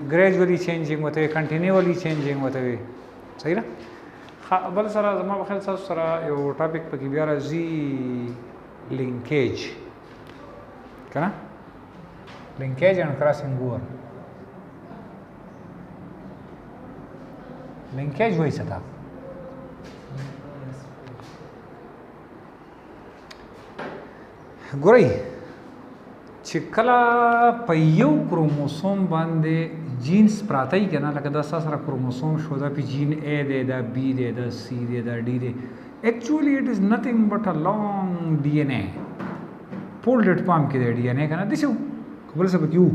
Gradually changing होते हुए continually changing होते हुए सही ना बल सर जमा बखैर साहब सर यो टॉपिक पे की बियारा जी लिंकेज क्या linkage and crossing over linkage वही था गुरई चिकला पय्यौ क्रोमोसोम बांधे जीन्स प्रातई के ना लगा दस सारा क्रोमोसोम शोधा भी जीन ए दे दा बी दे दा सी दे दा D they actually it is nothing but a long DNA folded palm के दे डीएनए का ना दिसो खबर सब क्यों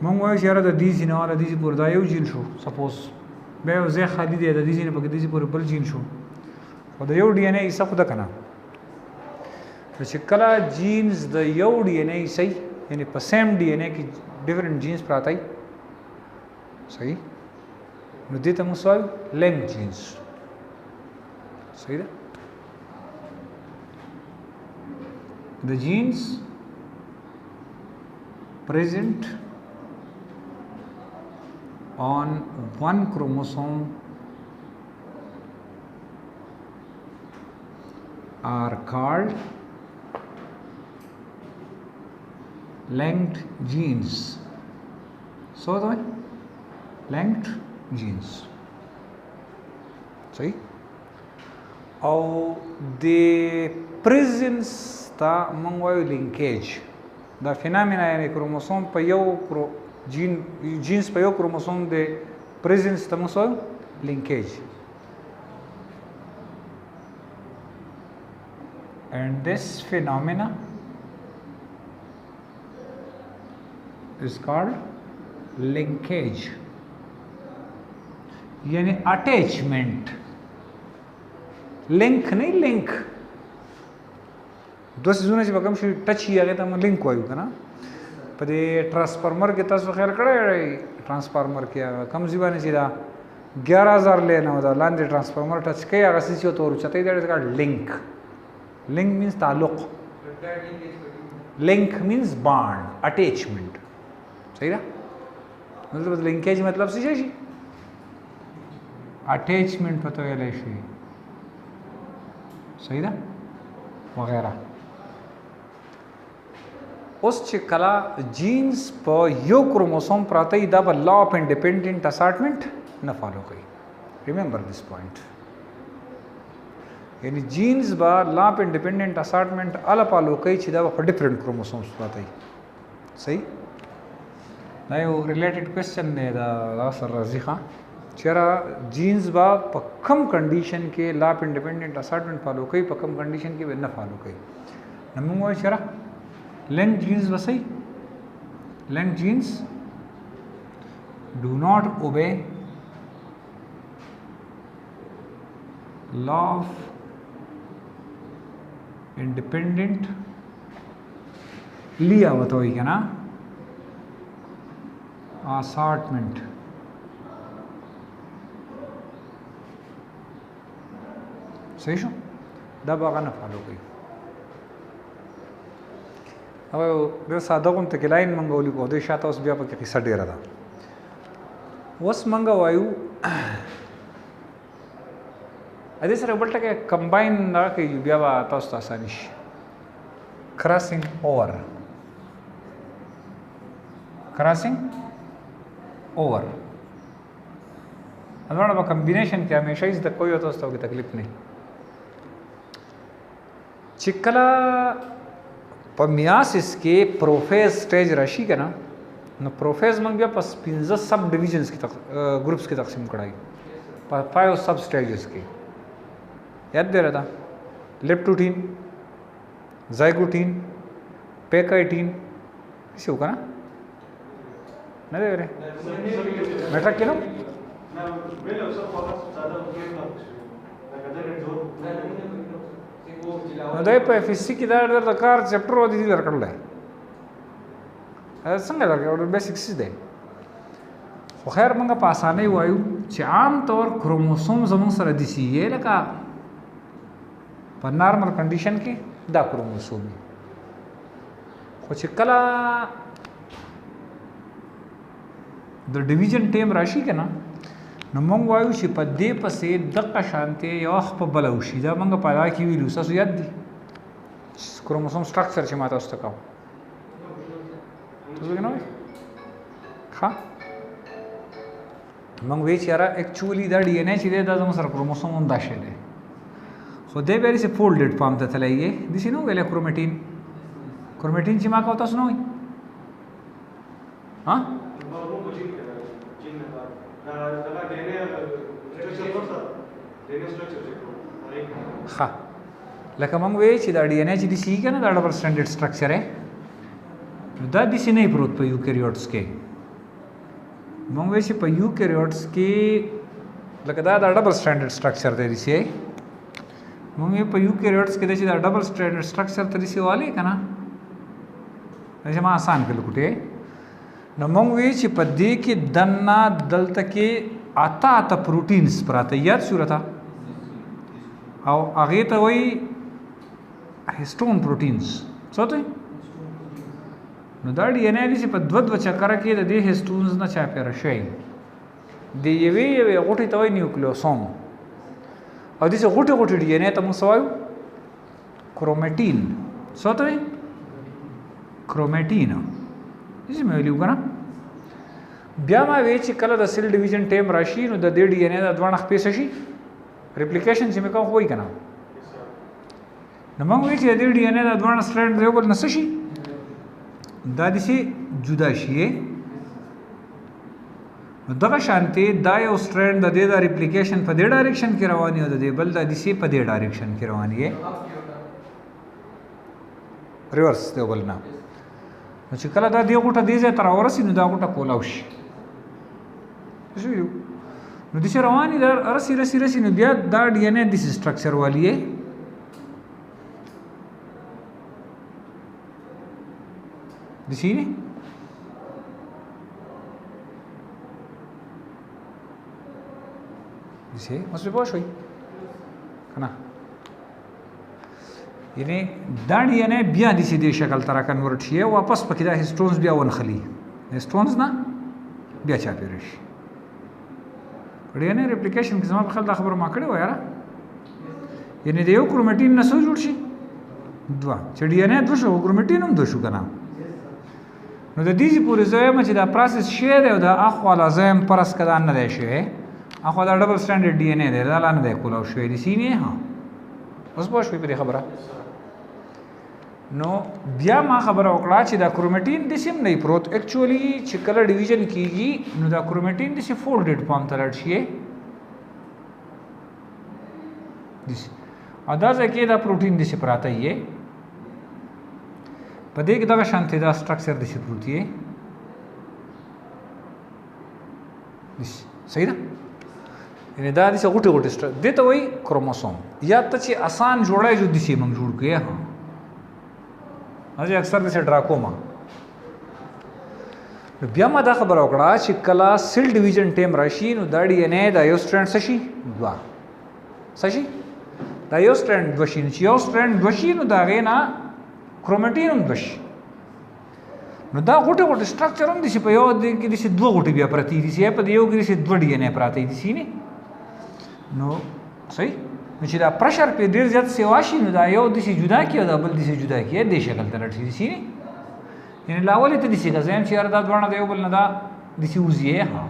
मंगवा शेरा द डी जीन वाला डी पूरा दा यू जीन शो सपोज बे जे खाली दे दा डी जीन पके डी पूरा बल जीन शो और द यू डीएनए इस खुदा कना चिकला जीन्स द यू डीएनए सही यानी पर सेम डीएनए की डिफरेंट जीन्स पर आता ही सही नुदित मुसवाल लेंथ जीन्स सही है the genes present on one chromosome are called linked genes. So the linked genes. सही और the presence ता मंगवायो linkage the phenomena यानी क्रोमोसोम पे यो जीन्स पे यो क्रोमोसोम दे presence ता मंगवायो linkage and this phenomena is called linkage यानी अटैचमेंट लिंक नहीं लिंक दो सीजन से बकम से टच किया गया था लिंक हुआ था ना पर ये ट्रांसफार्मर के तस्वीर ख्याल करे ट्रांसफार्मर किया कम जीवाने सीधा 11,000 लेना होता लांदे ट्रांसफार्मर टच किया अगर सीसी तो चते इधर इसका लिंक लिंक मीन्स ताल्लुक लिंक मीन्स बॉन्ड अटैचमेंट सही ना मतलब लिंकेज मतलब सी अटैचमेंट पता है सही ना वगैरह उस चिकला जीन्स पर यो क्रोमोसोम प्रातः ही दब लॉ ऑफ इंडिपेंडेंट असार्टमेंट न फॉलो करी रिमेंबर दिस पॉइंट यानी जीन्स बा लॉ ऑफ इंडिपेंडेंट असार्टमेंट अल फॉलो कई छिदा फॉर डिफरेंट क्रोमोसोम्स प्रातः ही सही ना यो रिलेटेड क्वेश्चन ने दा सर रजी खां चेरा जीन्स बा पक्कम कंडीशन के law of independent assortment follow कई पक्कम कंडीशन के न फॉलो कई नमूंगा चेरा linked genes was say linked genes do not obey law of independent लिया बताओ क्या ना assortment सही शो दबा का न फॉलो कई अब बे सादा कोण तक लाइन मंगवली को दे शाता उस बिया पर किस्सा डेरा था वस मंगवायु अदे सर बल्टा के कंबाइन ना के बिया बा तोस आसानिश क्रॉसिंग ओवर हमारा बा कॉम्बिनेशन क्या हमेशा इस तक कोई होता उसकी तकलीफ नहीं चिकला पमियास इसके प्रोफेज स्टेज राशि का ना न प्रोफेज मंग गया पस 15 सब डिविजन्स की ग्रुप्स की तकसीम कराई 5 सब स्टेजेस की याद दे रहा था लेप्टोटीन जाइगोटीन पेकाइटीन इसे होगा ना नहीं दे रहे मेट्रा क्यों नदे पे फिजिक्स की दार कार चैप्टर वादी थी दर कर ले संग दर के और बेसिक्स दे खैर मंगा पासाने वायु आम तौर क्रोमोसोम जमन सर दिसी ये लगा पर नॉर्मल कंडीशन की दा क्रोमोसोम خو چې کله د ډیویژن ټیم راشي که نه نو موږ وایو چې په دې پسې دغه شانتې یو وخت په بله وشي دا موږ په هغه کې ویلو ستاسو یاد دي کروموسوم سټرکچر چې ما تاسو ته کوم تاسو نه وایي ښه موږ وایو چې یاره اکچولي دا ډي ان اے چې دی دا زموږ سره کروموسوم هم دا شی دی خو دی بیا داسې فولډډ فارم ته تللی یې داسې نه ویلی کرومټین چې ما کو تاسو نه وایي ها ښه لکه موږ وایو چې دا ډي ان اے چې داسې وي که نه دا ډبل سټنډرډ سټرکچر دی نو دا داسې نه پروت په یوکریوټس کې موږ وایو چې په یوکریوټس کې لکه دا ډبل سټنډرډ سټرکچر دی داسې موږ په یوکریوټس کې داسې دا ډبل سټنډرډ سټرکچر ته داسې والی که نه داسې ما آسان کړل کوټې نو موږ وایو چې په دې کې دننه دلته کې اته پروټینز پراته یاد صورت او هغې ته وایي هیسټون پروټینز څه ته نو دا ډي ان اے داسې په دوه چکره کې د دې هیسټونز نه چاپېره شوی د یوې غوټې ته وایي نیوکلیوسوم او داسې غوټې ډي ان اے ته موږ څه وایو کرومټین څه ته وایي کرومټین داسې مې ویلي وو که نه بیا ما وی چې کله د سیل ډیویژن ټیم راشي نو د دې ډي ان اے د دواړه خپې څه شي ریپلیکیشن چې مې کوم خو وایي که نه نو موږ وایو چې د دې ډي ان اے د دواړه سټرینډ د یو بل نه څه شي دا داسې جدا شي نو دغه شانتې دا یو سټرینډ د دې د ریپلیکیشن په دې ډایرکشن کې روان وي او د دې بل د داسې په دې ډایرکشن کې روان وي ریورس د یو بل نه نو چې کله دا دې غوټه دې ځای ته راورسي نو دا غوټه کولاو شي نو داسې روان وي دا رسي نو بیا دا ډي ان اے داسې سټرکچر والی یې داسې دی داسې اوس پې پوه شوئ که نه یعنی دا ډي ان اے بیا داسې دې شکل ته راکنورټ شي واپس پکې دا هیسټونز بیا ونښلي هیسټونز نه بیا چاپېره شي ډي ان اے ریپلیکیشن کې زما په خیال دا خبره ما کړې وه یاره یعنې د یو کرومټین نه څه جوړ شي دوه چې ډي ان اے دوه شو کرومټین هم دوه شو که نه نو د دې پورې زه وایم چې دا پروسس شوی دی او د اخوا لا زه یم فرض که دا نه دی شوی اخوا دا ډبل سټنډرډ ډي ان اے دی دا لا نه دی کولاو شوی داسې نه ها اوس پوه شوې په دې خبره نو بیا ما خبره وکړه چې دا کرومټین داسې هم نه پروت اکچولي چې کله ډیویژن کېږي نو دا کرومټین داسې فولډډ فارم ته لاړ شي او دا ځای کې دا پروټین داسې پراته یې په دې کې دغه شانتې دا سټرکچر داسې پروت یې صحیح ده یعنې دا داسې غوټې دې ته وایي کروموسوم یا ته چې آسان جوړی جو داسې موږ جوړ کړو ها اکثر داسې ډرا کوم نو بیا ما دا خبره وکړه چې کله سیل ډیویژن ټیم راشي نو دا ډي ان اے دا یو سټرینډ څه شي دوه څه شي دا یو سټرینډ دوه شي نو چې یو سټرینډ دوه شي نو د هغې نه کرومټین هم دوه شي نو دا غوټې سټرکچر هم داسې په یو کې داسې دوه غوټې بیا پرتې دي داسې په یو کې داسې دوه ډي ان اے پراته دي نه نو صحیح نو چې دا پرشر پې ډېر زیات سیوا شي نو دا یو داسې جدا کړي او دا بل داسې جدا کړي دې شکل ته رټي داسې نه یعنې لا ولې ته داسې که زه یم چې یاره دا دواړه د یو بل نه دا داسې وځي ها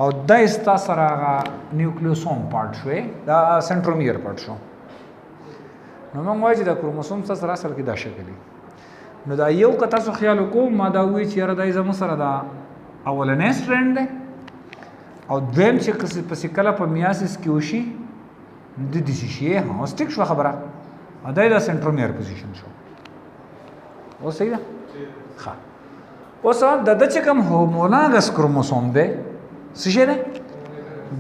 او دا ستا سره هغه نیوکلیوسوم پارټ شوی دا سنټرومیر پارټ شو نو موږ وایو چې دا کروموسوم ستا سره اصل کې دا شکل نو دا یو که تاسو خیال وکړو ما دا ووایي چې یاره دا زموږ سره دا اولنی سټرینډ دی او دویم چې پسې کله په میاسس کې وشي د داسې شي اوس ټیک شوه خبره او دا دا سنټرومیر پوزیشن شو اوس صحیح ده ښه اوس د ده چې کوم هومولاګس کروموسوم دی څه شی دی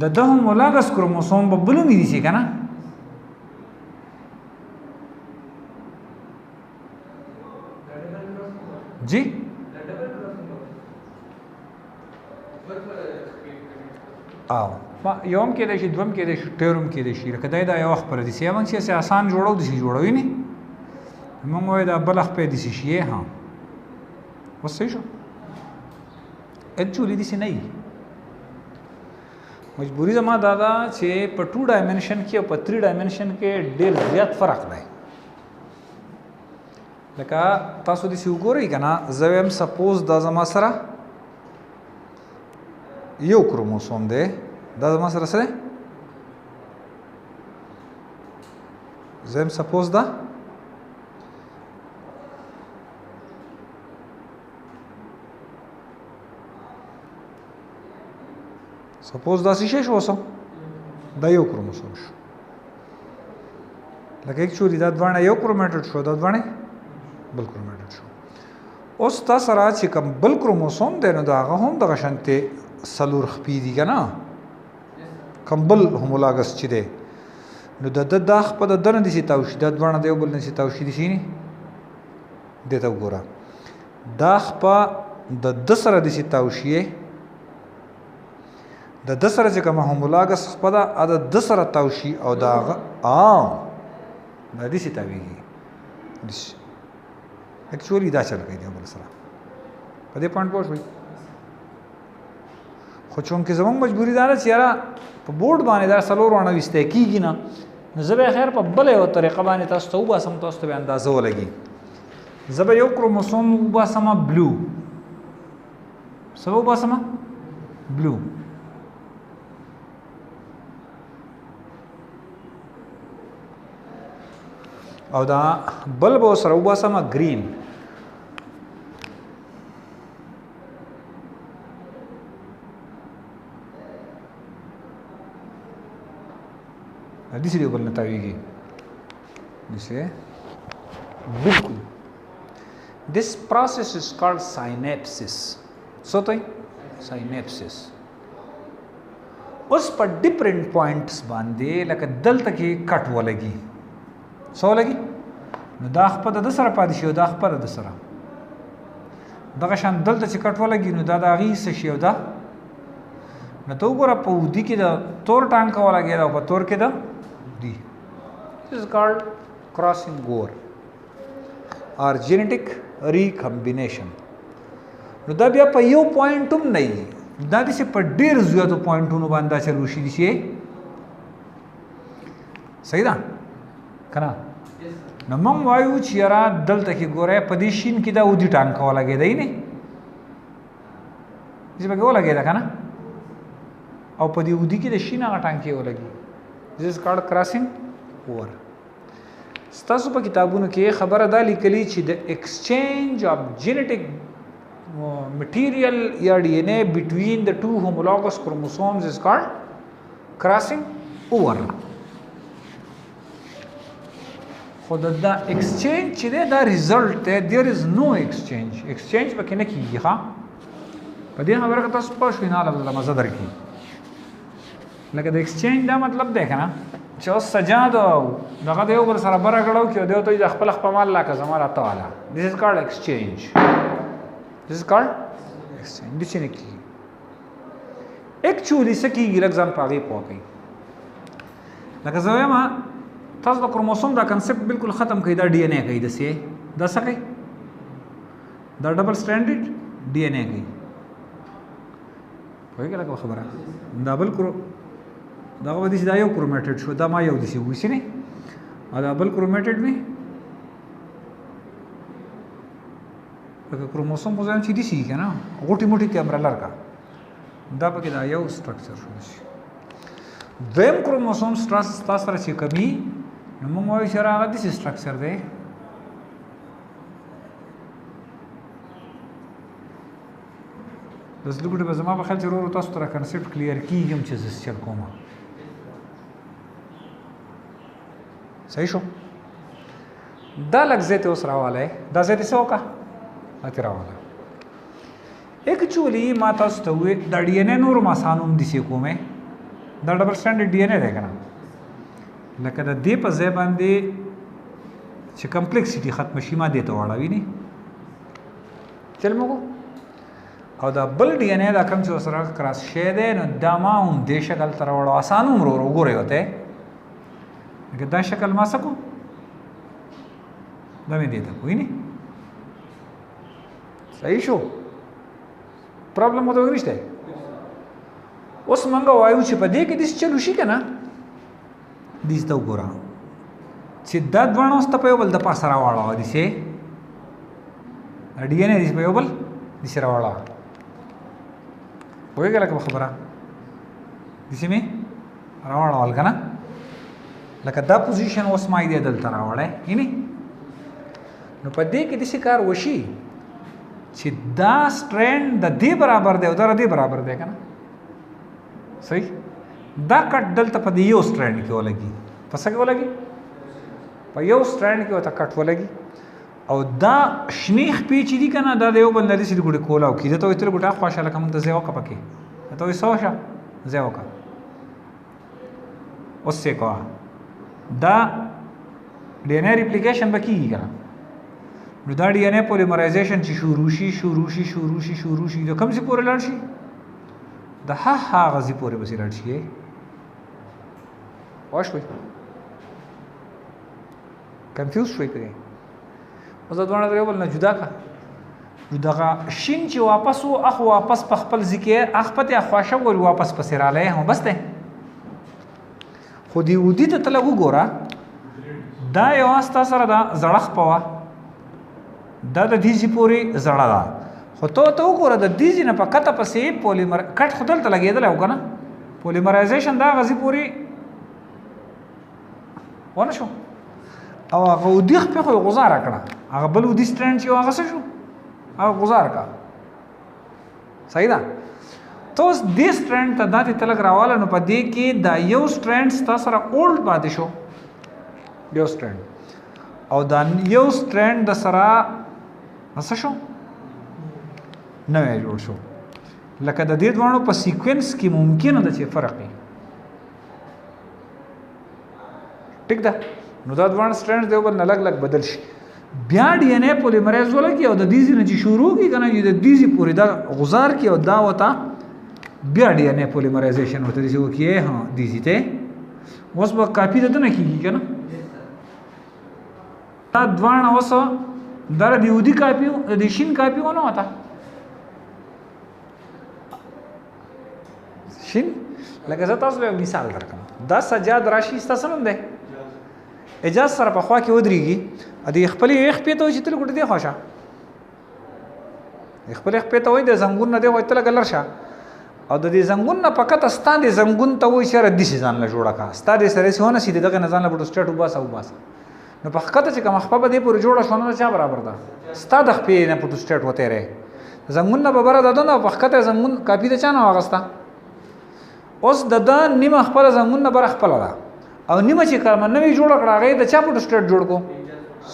د ده هومولاګس کروموسوم به بل هم نیسي که نه جی او یوم کېدای شي دوم کېدای شي ټیرم کېدای شي لکه دا یو وخت پر دي سي موږ چې آسان جوړو دي جوړوي نه موږ وای دا بل وخت په دي شي ها وسې شو اکچولی دي سي نه مجبوری زما دادا چې په 2 ډایمنشن کې او په 3 ډایمنشن کې ډېر زیات فرق دی لکه تاسو دې وګورئ کنه زویم سپوز دا زما سره یو کروموسوم دی دا زما سره سره زویم سپوز دا سپوز دا څه شی شو دا یو کروموسوم شو لکه اکچولی دا دوانه یو کروماټډ شو دا دوانه بل کروماټډ شو اوس تاسو سره چې کوم بل کروموسوم دی نو دا هغه هم دغه شانته سلور خپې دي کنه کوم بل هومولاګس چې دی نو د داخ په د دنه دي چې توشي دا دوانه دی بل نه چې توشي دي شي نه دته وګوره داخ په د سره دي چې توشي د سره چې کوم هومولاګس په دا د سره توشي او دا د دې ستويږي اکچولی دا چل کوي بل سره په دې پوینټ پوښوي خو چونکې زموږ مجبوری دا نه چې یاره په بورډ باندې دا سلور ونه وسته کیږي نه نو زه به خیر په بل یو طریقه باندې تاسو ته وباسم تاسو ته اندازه ولګي زه به یو کروموسوم وباسم بلو سبا وباسم بلو او دا بل به سره وباسم گرین دې سړي بل نه تاویږي دسه بالکل this process is called synapses so tai synapses اوس په ډیفرنٹ پوینټس باندې لکه دلته کې کټ ولګي سو لګي نو دا خپل د سره پاتې شي دا خپل د سره دغه شان دلته چې کټ ولګي نو دا د غي څه شي دا نو تو ګوره په ودی کې د تور ټانک ولګي دا په تور کې دا دی this is called crossing over or genetic recombination نو دا بیا په یو پوینټ هم نه وي دا د په ډیر زیاتو پوینټونو باندې چلو شي دي صحیح ده کنه نو موږ وایو چې را دلته کې ګوره په دې شین کې دا ودی ټانک ولګي دی نه چې به ولګي دا کنه او په دې ودی کې د شین هغه ټانک ولګي this is called crossing over ستاسو په کتابونو کې خبره ده لیکلي چې د exchange of genetic material یا DNA between the two homologous chromosomes is called crossing over خو دا exchange چې دا result ده there is no exchange پکې نه کیږي ها په دې خبره کې تاسو په شوینه له مزه درکې لکه د exchange دا مطلب ده کنه چې اوس سجاد دغه دیو بر سره بره غړو کې دیو ته خپل مال لا که زماره تعالی this is called exchange د چینه کی اکچولی سکی لګزان پاغي پوکي لکه زویم تاسو د کروموسوم دا کنسپټ بالکل ختم کړئ دا ډي ان اے کوي د سي دا څه کوي دا ډبل سټانډرډ ډي ان اے کوي وایي کله خبره دا بل کرو دا ودی دا یو کروماټډ شو دا ما یو دي سي وسی نه دا بل کروماټډ می لکه کروموسوم په ځان چې دي سي کنه غوټي موټي کیمرا لرکا دا پکې دا یو سټرکچر شو شي دویم کروموسوم تاسو سره چې کمی نو موږ وایو چې راغلی دي سټرکچر دی د زلګوټه په زما په خیال چې ورو تاسو ته کنسپټ کلیر کیږم چې زه چل کوم صحیح شو دا لګزه ته اوس راواله دا زه دې څوکا اته راواله اکچولی ما تاسو ته وې د ډي ان اے نور ما سانوم دي سي کومه دا ډبل سټانډرډ ډي ان اے ده کنه لکه د دې په ځای باندې چې کمپلیکسټي ختم شي ما دې ته واړوي نه چل موږ او دا بل ډي ان اے دا کوم چې سره کراس شه ده نو دا ما هم دې شکل تر وړو آسان عمر وګورئ وته که دا شکل ما سکو دا مې دیتا کوئی نه صحیح شو پرابلم وته ورشته اوس منګه وایو چې په دې کې د چلو شي کنه دې ته وګورئ چې دا دوانو ست په یو بل د پاسه راوړل دي سي ډي ان اے دې په یو بل دې سره راوړل وګورئ لکه خبره دې سمې راوړل کنه لکه دا پوزیشن اوس ما دې دلته راوړل یعنی نو په دې کې د کار وشي چې دا سټرینډ د دې برابر دی او دا د دې برابر دی کنه صحیح دا کټ دلته په دې یو سټرینډ کې ولګي په څه کې ولګي په یو سټرینډ کې وته کټ ولګي او دا شنیخ پیچ دي کنه دا د یو بل نه دي چې ګډه کولا او کیده ته وتر ګټه خوشاله کوم ته زیو کپکه ته وې سوشه زیو کا اوس څه کوه دا D N A replication बकीږي کنه نو دا D N A پولیمرایزیشن چې شروع شي د کوم څه پورې لاړ شي د ها غزي پورې بس لاړ شي واش وي کنفیوز شوي پرې اوس دا ونه درول نه جدا کا دغه شین چې واپس او اخ واپس په خپل ذکر اخ پته خواشه ور واپس پسې رااله هم بس ته خو دی ودی ته تلغو ګورا دا یو استا سره دا زړخ پوا دا د دیزی پوری زړه دا خو ته وګوره د دیزی نه په کته پسې پولیمر کټ خدل ته لګیدل او کنه پولیمرایزیشن دا غزي پوری ونه شو او هغه ودی په غزار کړه هغه بل ودی سټرند چې هغه شو هغه غزار کا صحیح ده توس دې سټرند ته داتې تلګ راواله نو په دې کې دا یو سټرند ستاسو سره اولډ پاتې شو یو سټرند او دا یو سټرند د سره څه شو نوې جوړ شو لکه د دې دوانو په سیکوینس کې ممکنه ده چې فرق وي ټیک ده نو دا دوان سټرند دی بل نه لګ بدل شي بیا D N A پولیمرایز ولګي او د دیزی نه چې شروع کی کنه د دیزی پوری دا غزار کی او دا وتا بیا D N A پولیمرایزیشن وته دي چې وکي ها دیزی ته اوس به کاپی ده نه کیږي کنه دا دوان اوس در دی ودی کاپی د شین کاپی ونه وتا شین لکه زه تاسو له مثال درکم دا سجاد راشي تاسو نوم ده اجازه سره په خوا کې ودرېږي ا دې خپل یخ پیته چې تل ګټ دی خوښه خپل یخ پیته وای د زنګون نه دی وای تل ګلر شه او د دې زنګون نه پکته ستان دي زنګون ته وای شر د سي ځان له جوړه کا ستاره سره سونه سي دغه نه ځان له بډو سټټ وباسه نو په حقیقت چې کوم خپل دې پورې جوړه شونه چا برابر ده ستاد خپل نه بډو سټټ وته ره زنګون نه ببره ده نه په حقیقت زنګون کاپی ده چا نه واغستا اوس د نیمه خپل زنګون نه بر خپل ده او نیمه چې کوم نوې جوړ کړه هغه د چا په سټیټ جوړ کو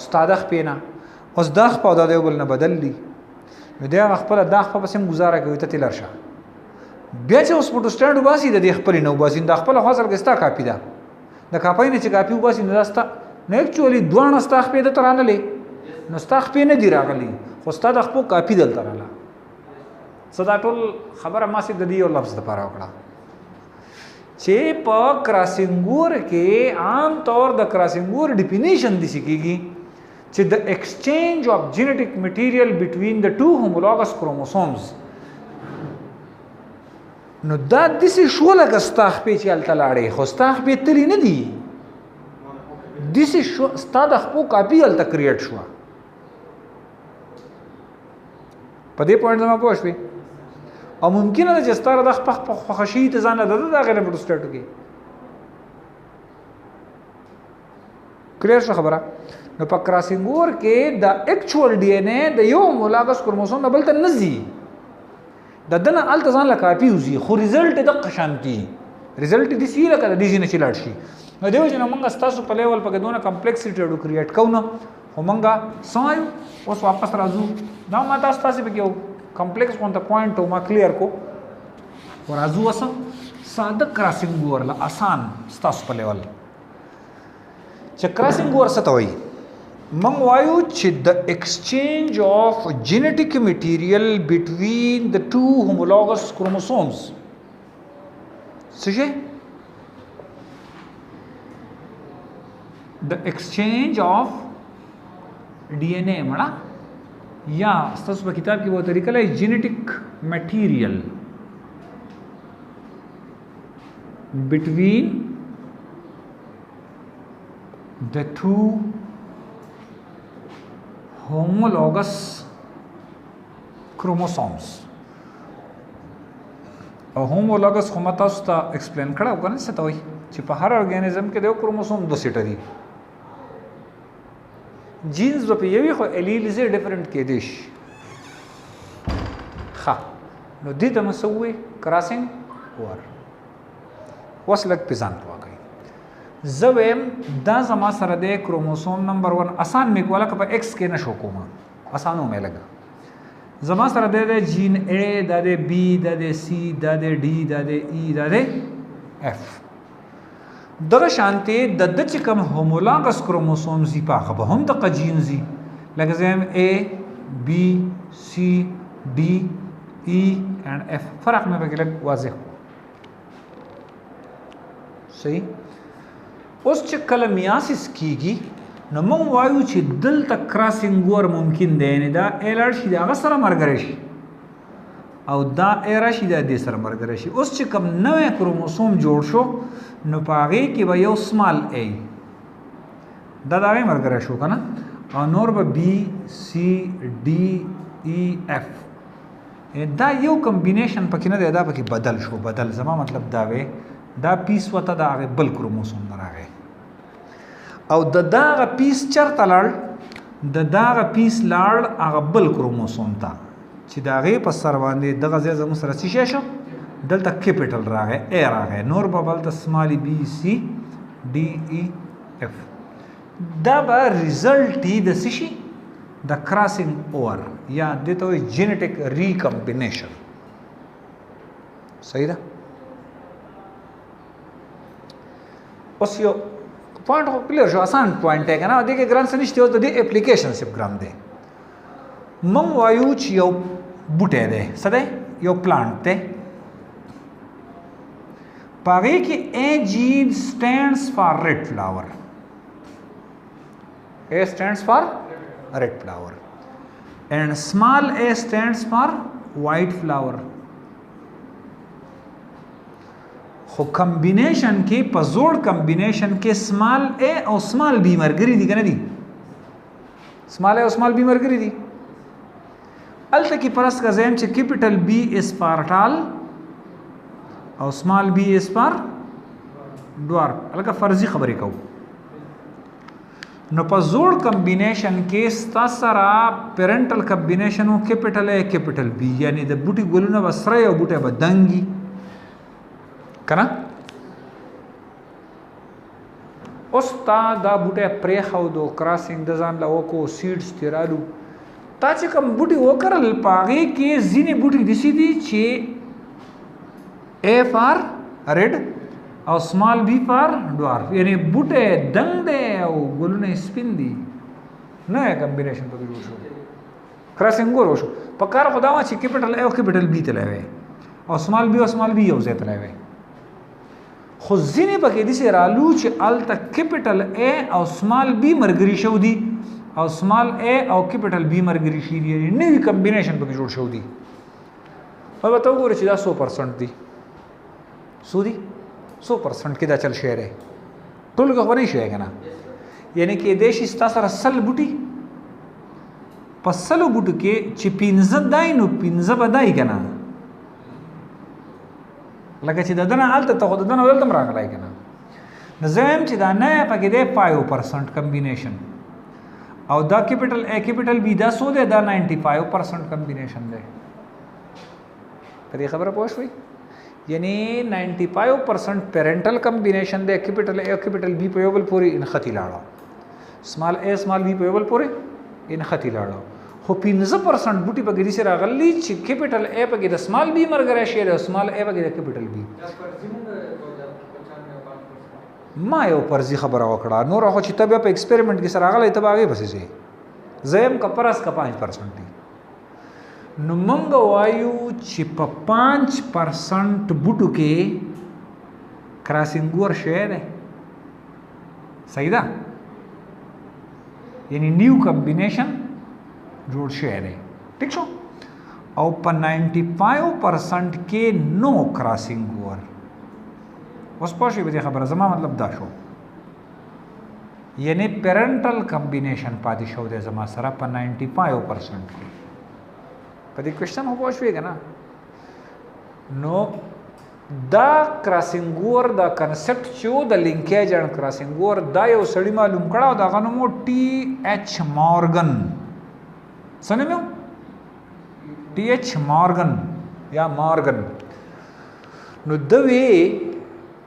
ستاده خپینا اوس دا خپل د یو بل نه بدل لی نو دا خپل دا خپل سم گزاره کوي ته تلر شه بیا چې اوس په سټیټ وباسي د خپل نو وباسي د خپل حاصل کستا کاپی ده د کاپی نه چې کاپی وباسي نو داستا نه اکچولی دوه ستا خپې د ترانه لې نو ستا خپې نه دی راغلی خو ستا د خپل کاپی دل تراله صدا ټول خبره ما سي د دې یو لفظ د پاره وکړه چې په کراسینګور کې عام طور د کراسینګور ډیفینیشن دي کیږي چې د ایکسچینج اف جینیټک میټیریال بټوین د ټو هومولوګس کروموسومز نو دا د څه شو لکه ستاخ په چل تلاړې خو ستاخ په تلی نه دی د څه شو ستا د خپل کاپی ال تکریټ شو په دې پوینټ ما پوښتې او ممکنه ده چې ستاره د خپل خوښي ته ځان نه ده غیر په سټیټو کې کلیر شو خبره نو په کراسینګور کې د اکچوال D N A د یو هومولوګس کروموسوم نه بل ته نزي د دنه الته ځان لا کاپی وزي خو ریزلټ د قشانتي ریزلټ دي سی لکه د دې نه چلاړ شي نو دیو چې موږ تاسو په لیول په دونه کمپلیکسټی ډو کریټ کوو هم موږ سایو اوس واپس راځو دا ما تاسو په کې کمپلیکس اون د پوینټ او ما کلیر کو ورازو وسه ساده کراسینګ ورله آسان ستاسو په لیول چې کراسینګ ور ستوي منغوایو چې د exchange of genetic material between the two homologous chromosomes څه the exchange of DNA مړه یا ستاسو په کتاب کې وو طریقه لای genetic material between the two homologous chromosomes او homologous خو ما تاسو ته ایکسپلین کړو کنه څه ته وایي چې په هر ارګانیزم کې د یو کروموسوم دوه سیټه دي جینز په یوې خو الیلز ډیفرنٹ کې دي ښه نو دې ته مسوي کراسینګ اور وصلک پیزان واقعي زویم دا زما سره د کروموسوم نمبر 1 آسان مې کوله که په ایکس کې نشو کومه آسانو مې لګا زما سره د جین A د B د C د D د E د F دغه شانته د چې کوم هومولاګس کروموسوم زی پاغه به هم د جین زی لکه زم A B C D E and F فرق مې پکې لګ واضح صحیح اوس چې کله میاسیس کیږي نو موږ وایو چې دلته کراسینګ ور ممکن دی نه دا الر شي دا سره مرګ شي او دا ایر شي دا د سره مرګ شي اوس چې کوم نوې کروموسوم جوړ شو نو پاغه کې به یو سمال ا دا مرګ شو کنه او نور به B C D E F دا یو کمبینیشن پکې نه دی دا پکې بدل شو بدل زما مطلب دا وې دا پیس وته دا بل کروموسوم راغی او د داغه پیس چرته لاړ د داغه پیس لاړ هغه بل کروموسوم ته چې داغه په سر باندې دغه ځای زموږ سره څه شو دلته کیپټل راغی ا راغی نور به بل ته سمالي B C D E F دا به ریزلټ دی د سشي د کراسینګ اور یا دته جینټیک ریکمبینیشن صحیح ده اوس یو پوینټ خو کلیر شو آسان پوینټ ہے کنه دغه ګران څه نشته او د اپلیکیشن سپ ګرام دی مونږ وایو چې یو بوټی دی څه دی یو پلانټ دی پاره کې A gene stands for red flower A stands for red flower and small a stands for white flower خو کمبینیشن کې په زوړ کمبینیشن کې سمال A او سمال B مرګري دي کنه دي سمال A او سمال B مرګري دي الته کې پرس کا زم چې کیپټل B is for tall او سمال B is for dwarf الګه فرضي خبرې کوو نو په زوړ کمبینیشن کې ستاسره پیرنټل کمبینیشن او کیپټل A کیپټل B یعنی د بوټي ګلونه وسره او بوټي بدنګي کنه اوس تا دا بوټه پرې خو دو کراسینګ د ځان لا وکو سیډز تیرالو تا چې کوم بوټي وکړل پاغه کې ځینې بوټي دي دي چې A فار ریډ او سمال B فار ډوارف یعنی بوټه دنګ دی او ګلونه سپین دي نه کمبینیشن په جوړ شو کراسینګ ور شو په کار خدای ما چې کیپټل A او کیپټل B تلوي او سمال B او سمال B یو ځای تلوي خو ځینې پکې دي چې رالو چې الته کیپټل A او سمال B مرګري شو دي او سمال A او کیپټل B مرګري شي دي نوې کمبینیشن پکې جوړ شو دي او به تاسو ګورئ چې دا 100% دي سودی 100% کې دا چل شعر ہے ټول کو نه شي کنه یعنی کې دیشي ستاسو سل بوټي پسلو بوټو کې چې پینځه دای نو پینځه بدای کنه لکه چې ددنه الته ته ددنه ولته راغلای کنه نظم چې دا نه پکې دی 5% کمبینیشن او دا کیپټل A کیپټل B دا سو دی دا 95% کمبینیشن دی پرې خبره پوه شوي یعنی 95% پیرنټل کمبینیشن دی کیپټل A او کیپټل B په یو بل پورې انختی لاړو سمال A سمال B په یو بل پورې انختی لاړو خو 15% بوټي په ګری سره راغلي چې کیپټل A په کې د سمال B مرګ راشي او سمال A په کې د کیپټل B ما یو فرضي خبره وکړه نور خو چې تبه په ایکسپریمنت کې سره غلې تباغه بسې شي زم کا پرس کا 5% دی نو مونږ وایو چې په 5% بوټو کې کراسینګ ور شوی دی صحیح ده یعنی نیو کمبینیشن جوړ شوی دی ٹھیک شو او په 95% کې نو کراسینګ ور اوس پوه شئ به خبره زما مطلب دا شو یعنی پیرنټل کمبینیشن پاتې شو دی زما سره په 95% کې په دې کوېشن هو پوه شوې که نه نو دا کراسینګ ور دا کنسپټ چې و د لینکیج اینډ کراسینګ ور دا یو سړي معلوم کړه او د هغه نوم و ټي ایچ مارګن څه نوم یو ټي ایچ مارګن یا مارګن نو د وی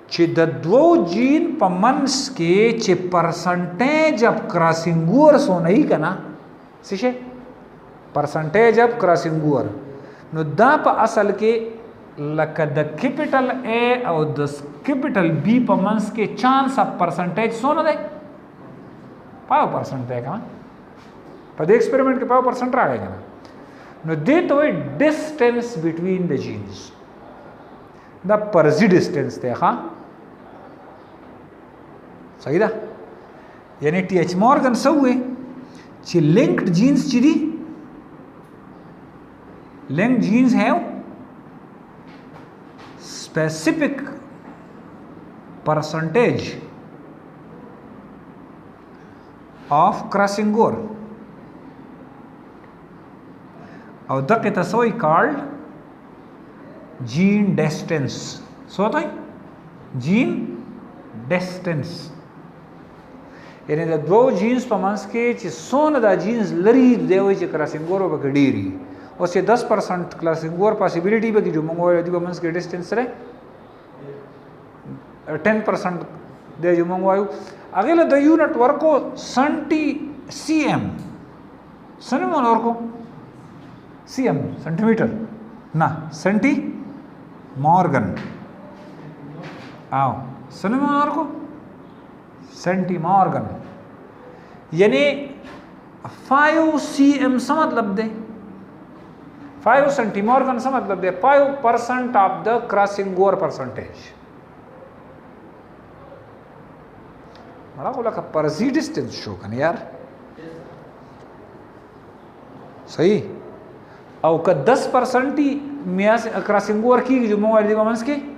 چې د دوو جین په منځ کې چې پرسنټیج اف کراسینګ ور سونه یې که نه څه شی پرسنټیج اف کراسینګ ور نو دا په اصل کې لکه د کیپیټل A او د کیپیټل B په منځ کې چانس اف پرسنټیج څونه دی 5% دی که په دې ایکسپریمنټ کې 5% راغی که نه نو دې ته وایي ډسټنس بټوین د جینز دا پرزي ډسټنس دی ښه صحیح ده یعنی ټي ایچ مارګن څه ووی چې لینکډ جینز چې دي linked genes have specific percentage of crossing over او دغه تسوي called gene distance سو ته gene distance یعنی د دوه جینز په منځ کې چې څونه دا جینز لري دی وایي چې کراسینګ اور به ډېري اوس یې 10% کراسینګ اور پاسبিলিټي به کې جو موږ وایو د منځ کې ډیسټنس سره 10% دی جو موږ وایو هغه له د یونټ ورکو سنټي سی ایم سنه مون ورکو سی ایم سنټیمټر نه سنټي مارګن او سنه مون ورکو سنٹی مارگن یعنی 5 cm څه مطلب دی 5 سنٹی مارگن څه مطلب دی 5% of the crossing over percentage مړه خو لکه پرزي ډسټنس شو کنه یار صحیح او که 10% میاس کراسینګ اوور کیږي جو موبایل دی ومنس کې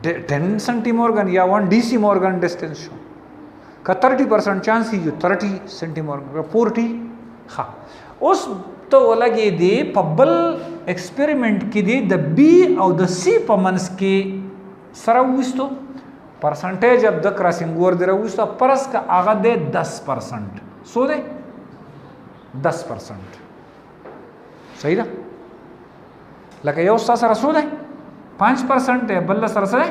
10 سنٹی مارگن یا 1 DC مارگن ڈسٹنس شو کا 30% چانس ہی جو 30 سنٹی مارگن 40 ها اوس ته ولګي دی په بل ایکسپریمنٹ کې دی د B او د C په منځ کې سره وستو پرسنټیج اف د کراسینګ اوور دی راوستو پرس کا هغه دی 10% سو دی 10% صحیح ده لکه یو سره سو دی 5% دی بل سره سره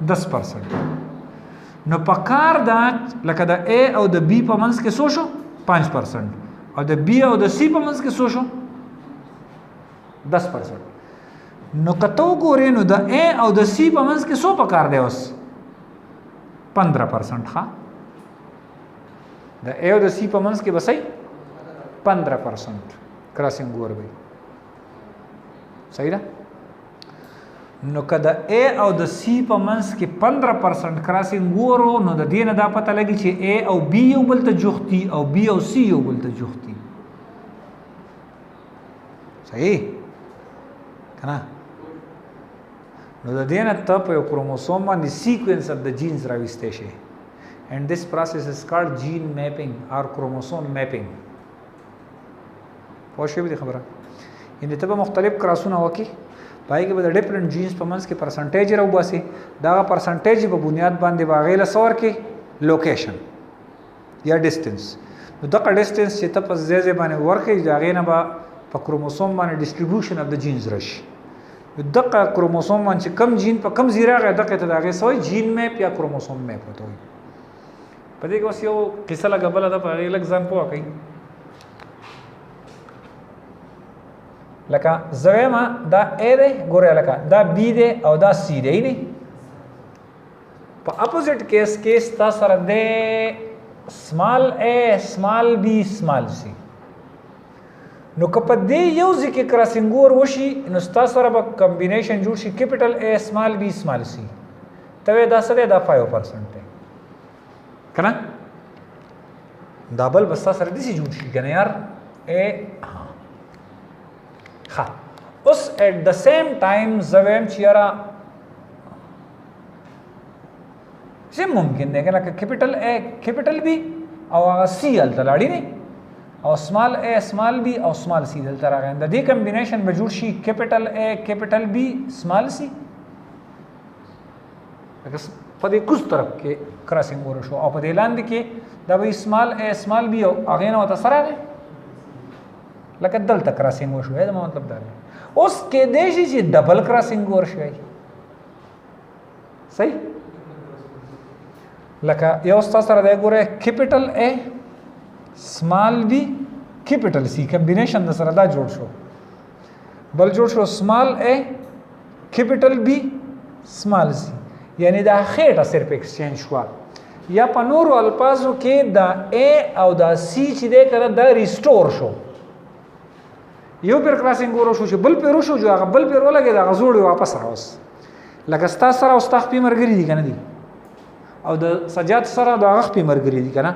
10% نو پکار دا لکه د A او د B په منځ کې سو شو 5% او د B او د C په منځ کې سو شو 10% نو کته وګورئ نو د A او د C په منځ کې سو پکار دی اوس 15% ها د A او د C په منځ کې بسای 15% کراسینګ اوور وي صحیح ده نو که د A او د C په منځ کې 15% کراسینګ اوور نو د دې نه دا پته لګي چې A او B یو بل ته جوختي او B او C یو بل ته جوختي صحیح کنه نو د دې نه ته په یو کروموسوم باندې سیکوینس اف د جینز راوستې شي and this process is called gene mapping or chromosome mapping پوه شوې دې خبره ان ته به مختلف کراسونه وکي پای کې به د ډیفرنٹ جینز په منځ کې پرسنټیج راوباسي دا پرسنټیج په بنیاد باندې واغې له سور کې لوکیشن یا ډیسټنس نو دغه ډیسټنس چې ته په ځای باندې ورکې دا غې نه به په کروموسوم باندې ډیسټریبیوشن اف د جینز راشي دغه کروموسوم باندې کم جین په کم زیره غې دغه ته دا غې سوې جین میپ یا کروموسوم میپ وته وي په دې کې اوس یو قصه لګه بل ده په لږ ځان پوه کړئ لکه زویما دا A دی ګوره لکه دا B دی او دا C دی نه په اپوزیټ کیس کې ستا سره د سمال a سمال b سمال c نو که په دې یو ځکه کراسینګ اور وشي نو ستا سره به کمبینیشن جوړ شي کیپټل a سمال b سمال c ته دا څه دی دا 5% دی کنه دا بل بس سره دې جوړ شي کنه یار a ها اوس at the same time زویم چیرې څه ممکن دی کنه کیپټل a کیپټل b او هغه c دلته لاړی نه او سمال a سمال b او سمال c دلته راغی د دې کمبینیشن به جوړ شي کیپټل a کیپټل b سمال c په دې کوم طرف کې کراسینګ ور شو او په دې لاندې کې دا به سمال a سمال b او هغه نو تاسو راغی لکه دلته کراسینګ ور شو دا مطلب دا اوس کې دې شي چې ډبل کراسینګ ور شوی صحیح لکه یو تاسو سره دا ګوره کیپټل a سمال b کیپټل c کمبینیشن د سره دا جوړ شو بل جوړ شو سمال a کیپټل b سمال c یعنی دا خېټه صرف ایکسچینج شو یا په نورو الفاظو کې دا a او دا c چې دې کړه دا ریسټور شو یو پر کراسینګ ورو شو چې بل پر شو جو هغه بل پر ولګي دا غزوړ واپس راوس لکه ستا سره او ستا خپې مرګري دي کنه دي او د سجاد سره د هغه خپې مرګري دي کنه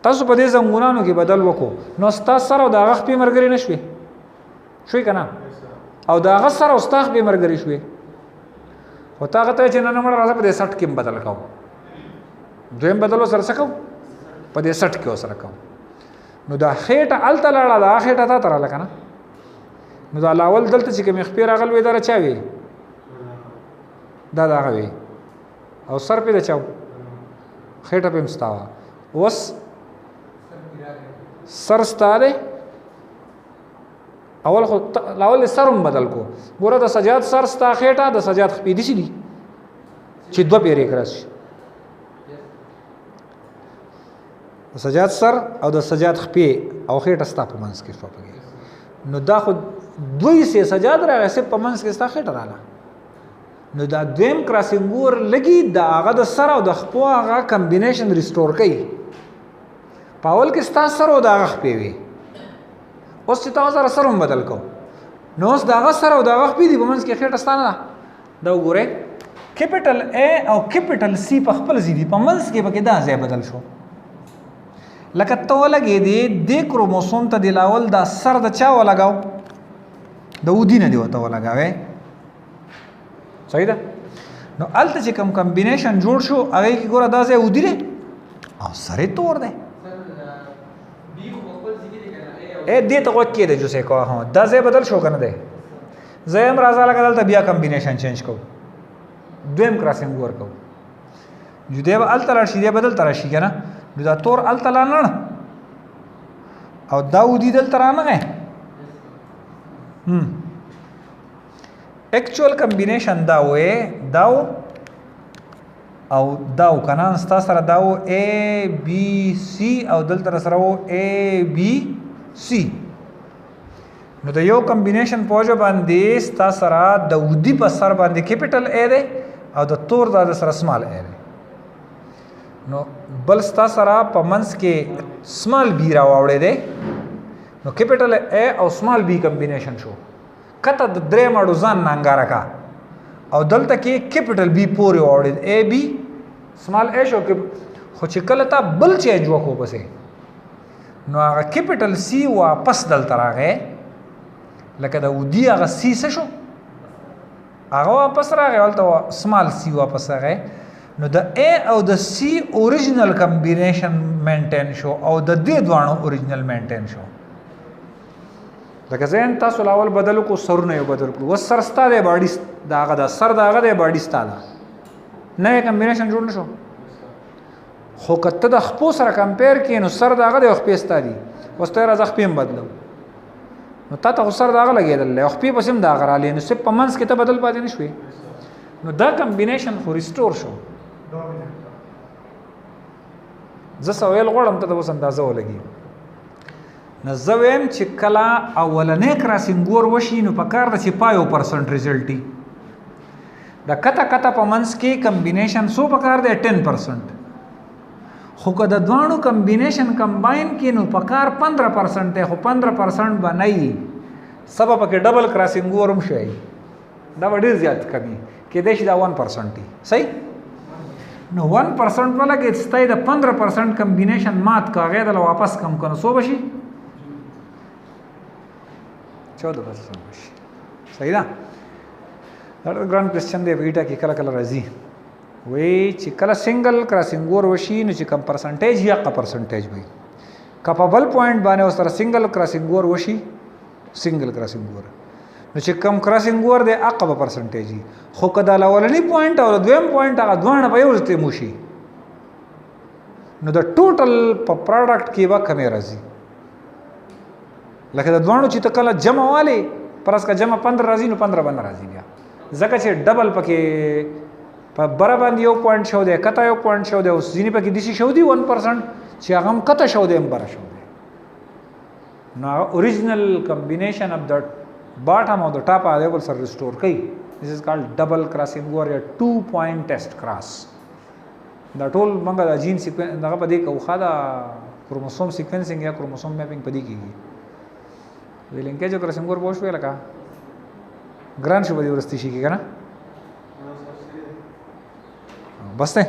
تاسو په دې زنګونانو کې بدل وکړو نو ستا سره او د هغه خپې مرګري نشوي شوي کنه او د هغه سره او ستا خپې مرګري شوي خو تا غته چې نن مړ راځه په دې سټ کې بدل کاو دویم بدلو سره سکو په دې سټ کې وسره کاو نو دا خېټه الته لاړه دا خېټه تا تر لکنه نو دا لاول دلته چې کوم خپې راغل وې دا چا وی دا غوي او سر په چاو خېټه په مستاوا وس سر ستاره اول خو لاول سرم بدل کو ګوره د سجاد سر ستا خېټه د سجاد خپې دي شي چې دوه پیری کراسي د سجاد سر او د سجاد خپې او خېټه ستا په منځ کې شو پګي نو دا خو دوی سه سجاد راغی سه په منځ کې ستا خېټه رااله نو دا دویم کراسینګ ور لګي دا هغه د سر او د خپو هغه کمبینیشن ریسټور کوي پاول کې ستا سر او د هغه خپې وي اوس چې تاسو سره سرم بدل کو نو اوس دا هغه سر او د هغه خپې دي په منځ کې خېټه ستانه دا وګوره کیپټل A او کیپټل C په خپل ځای په منځ کې پکې دا ځای بدل شو لکه ته ولګې دي د کروموسوم ته د لاول دا سر د چا ولګاو د ودی نه دی وته ولګاوې صحیح ده نو الته چې کوم کمبینیشن جوړ شو هغه کې ګوره دا ځای ودی دی او سره تور دی اے دې ته وکړې د جو څه کو ها دا ځای بدل شو کنه دی زم راځه لګا دلته بیا کمبینیشن چینج کو دویم کراسینګ ور کو جو دی به الته راشي دی بدل تر شي کنه نو دا تور الته لانه او دا ودی دلته رانه actual combination دا وې داو او داو کنه ستا سره داو A B C او دلته سره و A B C نو د یو کمبینیشن پوجا باندې ستا سره د ودی په سر باندې کیپټل A دی او د تور د سره سمال A دی نو بل ستا سره په منځ کې سمال B را واوړې دی نو کیپټل A او سمال B کمبینیشن شو کته د درې مړو ځان نانګارا کا او دلته کې کیپټل B پورې واوړې A B سمال A شو خو چې کله تا بل چینج وکړو پسې نو هغه کیپټل C واپس دلته راغی لکه د ودی هغه C څه شو هغه واپس راغی ولته سمال C واپس راغی نو د A او د C اوریجنل کمبینیشن مینټین شو او د دې دوانو اوریجنل مینټین شو لکه زين تاسو لاول بدل کو سرونه یو بدل کو وسر ستا د باډي داغه د سر داغه د باډي ستا دا نه کمبینیشن جوړ نشو خو کته د خپو سره کمپیر کین نو سر داغه د خپې ستا دي وسته راځه خپې بدلو نو تا ته سر داغه لګیدل خپې پسم داغه را لې نو سپ پمنس کې ته بدل پاتې نشوي نو دا کمبینیشن خو ریسټور شو زه سوال غواړم ته د وس اندازه ولګي نو زویم چې کله اولنې کراسینګ ور وشي نو په کار د 5% ریزلټ دی د کته کته په منځ کې کمبینیشن سو پکار دی 10%. خو که د دوانو کمبینیشن کمباین کې نو پکار 15% دی، خو 15% به نه وي، سبب پکې ډبل کراسینګ ورم شي، دا به ډېر زیات کمی کېدای شي دا 1% وي. صحیح نو 1% ولګې ستای د 15% کمبینیشن مات کا هغې دله واپس کم کنه څو به شي 14% شي. صحیح ده. دا ګران کوېسچن دی په ایټه کې کله کله راځي، وایي چې کله سنګل کراسینګ ور وشي نو چې کم پرسنټیج یا هغه پرسنټیج وي، که په بل پوینټ باندې ورسره سنګل کراسینګ ور وشي سنګل کراسینګ ور نو چې کم کراسینګ ور دی هغه به پرسنټیج وي. خو که د اولني پوینټ او دویم پوینټ هغه دواړه په یو ځای تېر وشي نو د ټوټل په پروډکټ کې به کمې راځي. لکه د دواړو چې ته کله جمع والې پرس که جمع 15 راځي نو 15 به نه راځي بیا، ځکه چې ډبل پکې په بره باندې یو پوینټ شو دی، کته یو پوینټ شو دی، اوس ځینې پکې داسې شو دي 1% چې هغه هم کته شو دی هم بره شو دی. نو هغه اوریجنل کمبینیشن اف د باټم او د ټاپ هغه بل سره ریسټور کوي. This is called double crossing or a 2-point test cross. دا ټول موږ د جین سیکوینس دغه په دې کې خو دا کروموسوم سیکوینسینګ یا کروموسوم میپینګ په دې کېږي. د لینکیج او کراسینګ ور پوه شوې لکه ګران شو به دې ورستی شي کې که نه بس دی.